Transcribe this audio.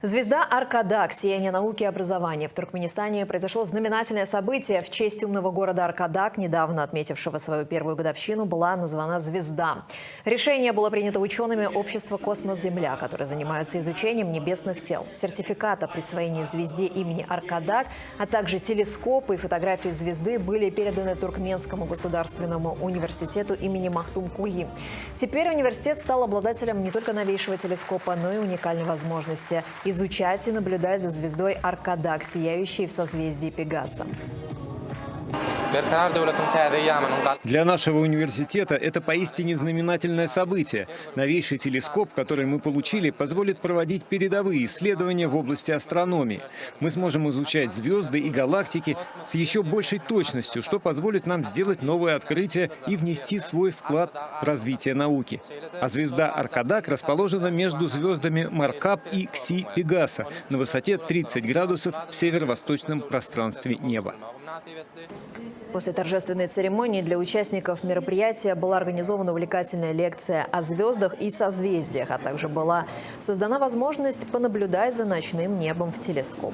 Звезда Аркадак, сияние науки и образования. В Туркменистане произошло знаменательное событие. В честь умного города Аркадак, недавно отметившего свою первую годовщину, была названа звезда. Решение было принято учеными общества «Космос-Земля», которые занимаются изучением небесных тел. Сертификат о присвоении звезде имени Аркадак, а также телескопы и фотографии звезды были переданы Туркменскому государственному университету имени Махтум Кули. Теперь университет стал обладателем не только новейшего телескопа, но и уникальной возможности изучать и наблюдать за звездой Аркадак, сияющей в созвездии Пегаса. Для нашего университета это поистине знаменательное событие. Новейший телескоп, который мы получили, позволит проводить передовые исследования в области астрономии. Мы сможем изучать звезды и галактики с еще большей точностью, что позволит нам сделать новые открытия и внести свой вклад в развитие науки. А звезда Аркадак расположена между звездами Маркаб и Кси Пегаса на высоте 30 градусов в северо-восточном пространстве неба. После торжественной церемонии для участников мероприятия была организована увлекательная лекция о звездах и созвездиях, а также была создана возможность понаблюдать за ночным небом в телескоп.